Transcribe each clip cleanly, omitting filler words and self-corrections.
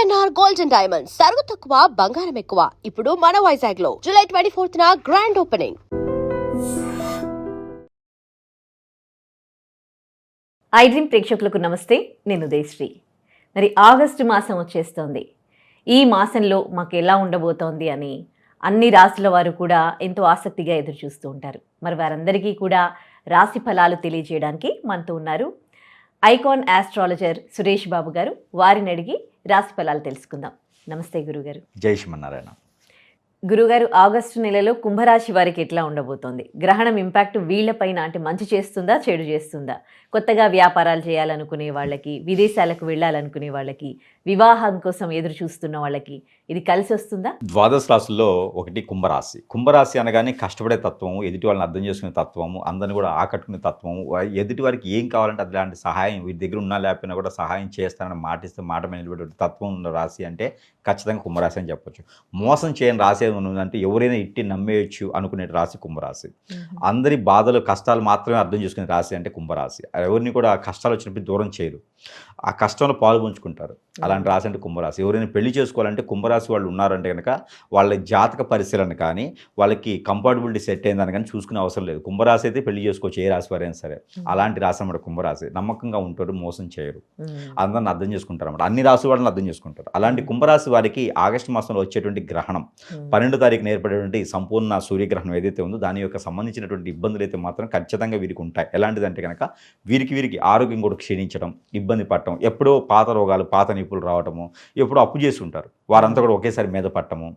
PNR gold and diamonds సరుకు తక్కువ బంగారం ఎక్కువ. ఇప్పుడు మన వైజాగ్ లో July 24th grand opening. I dream ప్రేక్షకులకు నమస్తే, నేను ఉదయశ్రీ. మరి ఆగస్టు మాసం వచ్చేస్తోంది. ఈ మాసంలో మాకు ఎలా ఉండబోతోంది అని అన్ని రాశుల వారు కూడా ఎంతో ఆసక్తిగా ఎదురు చూస్తూ ఉంటారు. మరి వారందరికీ కూడా రాశి ఫలాలు తెలియజేయడానికి మనతో ఉన్నారు ఐకాన్ ఆస్ట్రాలజర్ సురేష్ బాబు గారు. వారిని అడిగి రాశి ఫలాలు తెలుసుకుందాం. నమస్తే గురుగారు. జై శ్రీమన్నారాయణ. గురుగారు, ఆగస్టు నెలలో కుంభరాశి వారికి ఎట్లా ఉండబోతోంది? గ్రహణం ఇంపాక్ట్ వీళ్ళపైన అంటే మంచి చేస్తుందా, చెడు చేస్తుందా? కొత్తగా వ్యాపారాలు చేయాలనుకునే వాళ్ళకి, విదేశాలకు వెళ్ళాలనుకునే వాళ్ళకి, వివాహం కోసం ఎదురు చూస్తున్న వాళ్ళకి ఇది కలిసి వస్తుందా? ద్వాదశ రాశుల్లో ఒకటి కుంభరాశి. కుంభరాశి అనగానే కష్టపడే తత్వము, ఎదుటి వాళ్ళని అర్థం చేసుకునే తత్వము, అందరిని కూడా ఆకట్టుకునే తత్వము, ఎదుటి వారికి ఏం కావాలంటే అలాంటి సహాయం వీరి దగ్గర ఉన్నా లేకపోయినా కూడా సహాయం చేస్తానని మాటిస్తే మాట మీద తత్వం ఉన్న రాశి అంటే ఖచ్చితంగా కుంభరాశి అని చెప్పొచ్చు. మోసం చేయని రాశి ఉన్నదంటే ఎవరైనా ఇట్టి నమ్మేయచ్చు అనుకునే రాశి కుంభరాశి. అందరి బాధలు కష్టాలు మాత్రమే అర్థం చేసుకునే రాశి అంటే కుంభరాశి. ఎవరిని కూడా కష్టాలు వచ్చినప్పుడు దూరం చేయరు, ఆ కష్టంలో పాలు పంచుకుంటారు. అలాంటి రాశి అంటే కుంభరాశి. ఎవరైనా పెళ్లి చేసుకోవాలంటే కుంభరాశి వాళ్ళు ఉన్నారంటే కనుక వాళ్ళ జాతక పరిశీలన కానీ వాళ్ళకి కంపాటబిలిటీ సెట్ అయిందని కానీ చూసుకునే అవసరం లేదు. కుంభరాశి అయితే పెళ్లి చేసుకోవచ్చు, ఏ రాశి వారైనా సరే. అలాంటి రాశి అన్నమాట కుంభరాశి. నమ్మకంగా ఉంటారు, మోసం చేయరు, అందరిని అర్థం చేసుకుంటారు అన్నమాట. అన్ని రాశి వాళ్ళని అర్థం చేసుకుంటారు. అలాంటి కుంభరాశి వారికి ఆగస్టు మాసంలో వచ్చేటువంటి గ్రహణం 12వ తారీఖున ఏర్పడేటువంటి సంపూర్ణ సూర్యగ్రహణం ఏదైతే ఉందో దాని యొక్క సంబంధించినటువంటి ఇబ్బందులు అయితే మాత్రం ఖచ్చితంగా వీరికి ఉంటాయి. ఎలాంటిదంటే కనుక వీరికి ఆరోగ్యం కూడా క్షీణించడం, ఇబ్బంది పడటం, ఎప్పుడో పాత రోగాలు, పాత నిపులు రావటము, ఎప్పుడో అప్పు చేసి ఉంటారు వారంతా కూడా ఒకేసారి మీద పట్టము,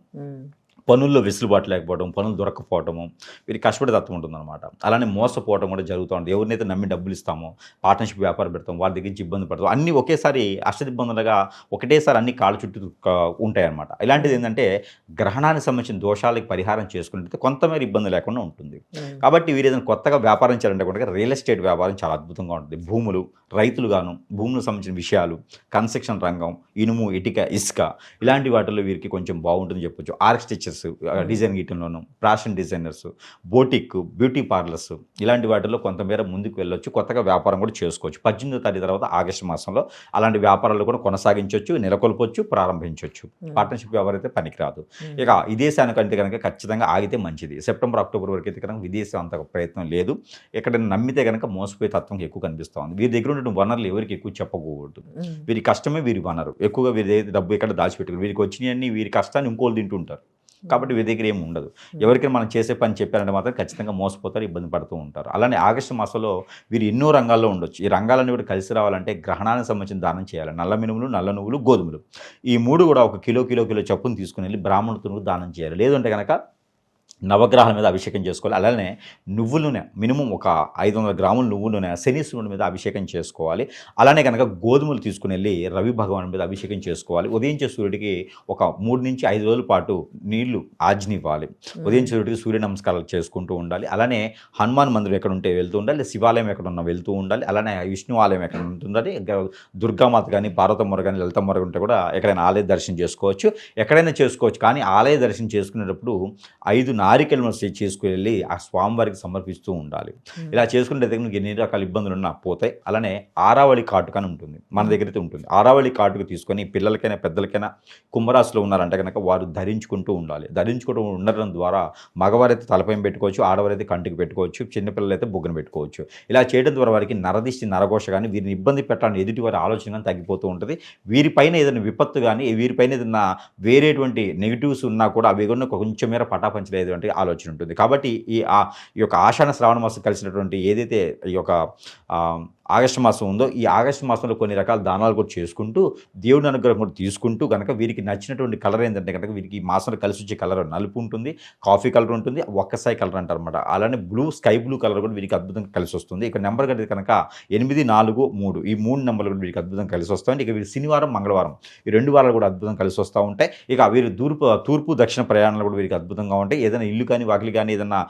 పనుల్లో వెసులుబాటు లేకపోవడం, పనులు దొరకపోవటము, వీరికి కష్టపడే తత్వం ఉంటుందన్నమాట. అలానే మోసపోవడం కూడా జరుగుతూ ఉంటుంది. ఎవరినైతే నమ్మి డబ్బులు ఇస్తామో, పార్ట్నర్షిప్ వ్యాపారం పెడతాం, వాళ్ళ దగ్గర నుంచి ఇబ్బంది పడతాం, అన్నీ ఒకేసారి అష్టదిబ్బందులుగా ఒకటేసారి అన్ని కాళ్ళ చుట్టూ ఉంటాయి అన్నమాట. ఇలాంటిది ఏంటంటే గ్రహణానికి సంబంధించిన దోషాలకు పరిహారం చేసుకుంటే కొంతమేర ఇబ్బంది లేకుండా ఉంటుంది. కాబట్టి వీరు ఏదైనా కొత్తగా వ్యాపారం చేయాలంటే కూడా రియల్ ఎస్టేట్ వ్యాపారం చాలా అద్భుతంగా ఉంటుంది. భూములు, రైతులుగాను, భూములకు సంబంధించిన విషయాలు, కన్స్ట్రక్షన్ రంగం, ఇనుము, ఇటుక, ఇసుక, ఇలాంటి వాటిల్లో వీరికి కొంచెం బాగుంటుందని చెప్పొచ్చు. ఆర్కిటెక్చర్స్, డిజైన్ గీయటంలోను, fashion designers, boutique, beauty parlours, ఇలాంటి వాటిల్లో కొంతమేర ముందుకు వెళ్ళొచ్చు. కొత్తగా వ్యాపారం కూడా చేసుకోవచ్చు. 18వ తారీఖు తర్వాత ఆగస్టు మాసంలో అలాంటి వ్యాపారాలు కూడా కొనసాగించవచ్చు, నెలకొల్పొచ్చు, ప్రారంభించవచ్చు. పార్ట్నర్షిప్ వ్యాపారం అయితే పనికిరాదు. ఇక విదేశానికంటే కనుక ఖచ్చితంగా ఆగితే మంచిది. సెప్టెంబర్, అక్టోబర్ వరకు అయితే కనుక విదేశం అంత ప్రయత్నం లేదు. ఎక్కడైనా నమ్మితే కనుక మోసపోయే తత్వం ఎక్కువ కనిపిస్తుంది. వీరి దగ్గర ఉన్న వనరులు ఎవరికి ఎక్కువ చెప్పకూడదు. వీరి కష్టమే వీరి వనరు. ఎక్కువగా వీరి డబ్బు ఎక్కడ దాచిపెట్టుకుని వీరికి వచ్చినాయన్నీ వీరి కష్టాన్ని ఇంకోళ్ళు తింటుంటారు. కాబట్టి వీరి దగ్గర ఏమి ఉండదు. ఎవరికైనా మనం చేసే పని చెప్పారంటే మాత్రం ఖచ్చితంగా మోసపోతారు, ఇబ్బంది పడుతూ ఉంటారు. అలానే ఆగస్టు మాసంలో వీరు ఎన్నో రంగాల్లో ఉండొచ్చు. ఈ రంగాలన్నీ కూడా కలిసి రావాలంటే గ్రహణానికి సంబంధించిన దానం చేయాలి. నల్ల మినుములు, నల్ల నువ్వులు, గోధుమలు, ఈ మూడు కూడా ఒక కిలో చప్పును తీసుకుని వెళ్ళి బ్రాహ్మణులకు దానం చేయాలి. లేదంటే కనుక నవగ్రహాల మీద అభిషేకం చేసుకోవాలి. అలానే నువ్వుల నూనె, మినిమం ఒక 500 గ్రాముల నువ్వుల నూనె శనీశ్వరుని మీద అభిషేకం చేసుకోవాలి. అలానే కనుక గోధుమలు తీసుకుని వెళ్ళి రవి భగవాన్ మీద అభిషేకం చేసుకోవాలి. ఉదయించే సూర్యుడికి ఒక 3 నుంచి 5 రోజుల పాటు నీళ్లు ఆజ్నివ్వాలి. ఉదయించే సూర్యుడికి సూర్య నమస్కారాలు చేసుకుంటూ ఉండాలి. అలానే హనుమాన్ మందిరం ఎక్కడ ఉంటే వెళ్తూ ఉండాలి, శివాలయం ఎక్కడ ఉన్నా వెళ్తూ ఉండాలి. అలానే విష్ణు ఆలయం ఎక్కడ ఉంటుందని, దుర్గామాత కానీ, పార్వతమ్మ కానీ, లలితమ్మ ఉంటే కూడా ఎక్కడైనా ఆలయ దర్శనం చేసుకోవచ్చు, ఎక్కడైనా చేసుకోవచ్చు. కానీ ఆలయ దర్శనం చేసుకునేటప్పుడు 5 నారికెలను చేసుకువెళ్ళి ఆ స్వామివారికి సమర్పిస్తూ ఉండాలి. ఇలా చేసుకునే దగ్గర ఎన్ని రకాల ఇబ్బందులు ఉన్నా పోతాయి. అలానే ఆరావళి కాటుక అని ఉంటుంది, మన దగ్గర అయితే ఉంటుంది. ఆరావళి కాటుక తీసుకొని పిల్లలకైనా పెద్దలకైనా కుంభరాశిలో ఉన్నారంటే కనుక వారు ధరించుకుంటూ ఉండాలి. ధరించుకుంటూ ఉండడం ద్వారా మగవారైతే తలపైన పెట్టుకోవచ్చు, ఆడవారైతే కంటికి పెట్టుకోవచ్చు, చిన్నపిల్లలైతే బుగ్గన పెట్టుకోవచ్చు. ఇలా చేయడం ద్వారా వారికి నరదిష్టి, నరఘోష కానీ, వీరిని ఇబ్బంది పెట్టాలని ఎదుటి వారి ఆలోచన కానీ తగ్గిపోతూ ఉంటుంది. వీరిపైన ఏదైనా విపత్తు కానీ, వీరిపైన ఏదైనా వేరేటువంటి నెగిటివ్స్ ఉన్నా కూడా అవి కూడా కొంచెం మేర పటాపంచలేదు ఆలోచన ఉంటుంది. కాబట్టి ఈ యొక్క ఆషాఢ శ్రావణ మాసం కలిసినటువంటి ఏదైతే ఈ యొక్క ఆగస్టు మాసం ఉందో, ఈ ఆగస్టు మాసంలో కొన్ని రకాల దానాలు కూడా చేసుకుంటూ దేవుడి అనుగ్రహం కూడా తీసుకుంటూ కనుక వీరికి నచ్చినటువంటి కలర్ ఏంటంటే కనుక వీరికి ఈ మాసంలో కలిసి వచ్చే కలర్ నలుపు ఉంటుంది, కాఫీ కలర్ ఉంటుంది, ఒక్కసాయి కలర్ అంటారు అనమాట. అలానే స్కై బ్లూ కలర్ కూడా వీరికి అద్భుతంగా కలిసి వస్తుంది. ఇక నెంబర్ కనుక 843 ఈ 3 నెంబర్లు కూడా వీరికి అద్భుతంగా కలిసి వస్తాయి. ఇక వీరు శనివారం, మంగళవారం ఈ 2 వారాలు కూడా అద్భుతంగా కలిసి వస్తూ ఉంటాయి. ఇక వీరు తూర్పు దక్షిణ ప్రయాణాలు కూడా వీరికి అద్భుతంగా ఉంటాయి. ఏదైనా ఇల్లు కానీ, వాకిలి కానీ, ఏదైనా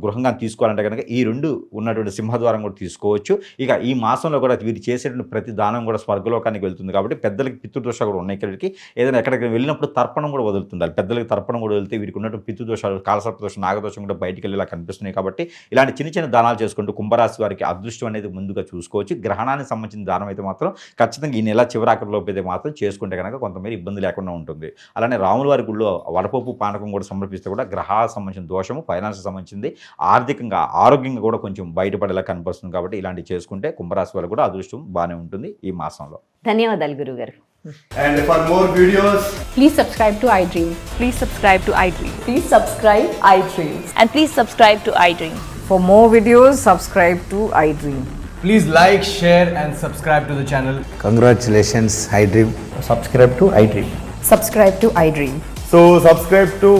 గృహంగా తీసుకోవాలంటే కనుక ఈ 2 ఉన్నటువంటి సింహద్వారం కూడా తీసుకోవచ్చు. ఇక ఈ ఈ మాసంలో కూడా వీరు చేసేటువంటి ప్రతి దానం కూడా స్వర్గలోకానికి వెళ్తుంది కాబట్టి పెద్దలకి పితృదోషాలు కూడా ఉన్నాయి. ఇక్కడికి ఏదైనా ఎక్కడికి వెళ్ళినప్పుడు తర్పణం కూడా వదులుతుండాలి. పెద్దలకి తర్పణం కూడా వదిలితే వీరికి ఉన్నటువంటి పితృదోషాలు, కాలసర్పదోషం, నాగదోషం కూడా బయటికి వెళ్ళేలా కనిపిస్తున్నాయి. కాబట్టి ఇలాంటి చిన్న చిన్న దానాలు చేసుకుంటూ కుంభరాశి వారికి అదృష్టం అనేది ముందుగా చూసుకోవచ్చు. గ్రహణానికి సంబంధించిన దానం అయితే మాత్రం ఖచ్చితంగా ఈ నెల చివరాఖరిలోపు అయితే మాత్రం చేసుకుంటే కనుక కొంతమేర ఇబ్బంది లేకుండా ఉంటుంది. అలానే రాముల వారి గుళ్ళో వడపప్పు పానకం కూడా సమర్పిస్తే కూడా గ్రహాలకు సంబంధించిన దోషము, ఫైనాన్స్ సంబంధించింది, ఆర్థికంగా ఆరోగ్యంగా కూడా కొంచెం బయటపడేలా కనిపిస్తుంది. కాబట్టి ఇలాంటివి చేసుకుంటే కుంభరాశి వారికి కూడా అదృష్టం బాగానే ఉంటుంది ఈ మాసంలో. ధన్యవాదాలు గురుగారు. And for more videos, Please subscribe to iDream. Please subscribe to iDream. Please subscribe iDream. And please subscribe to iDream. For more videos, subscribe to iDream. please like, share and subscribe to the channel. Congratulations, iDream. Subscribe to iDream. Subscribe to iDream. So subscribe to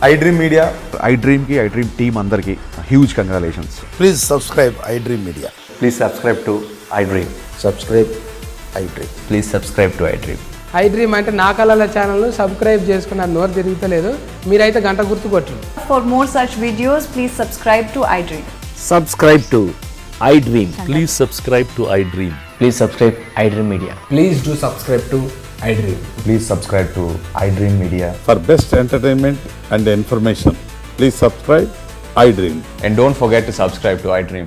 iDream Media. iDream ki iDream team అందరికి huge congratulations. Please subscribe iDream Media. Please subscribe to iDream. Subscribe iDream. Please subscribe to iDream. iDream అంటే నా కళల ఛానల్ను subscribe చేసుకున్న నోరు తిరుగుతలేదు, మీరైతే గంట గుర్తు కొట్టండి. For more such videos, please subscribe to iDream. Subscribe to iDream. Please subscribe to iDream. Please subscribe iDream Media. Please do subscribe to iDream. Please subscribe to iDream Media. For best entertainment and information, please subscribe iDream. And don't forget to subscribe to iDream.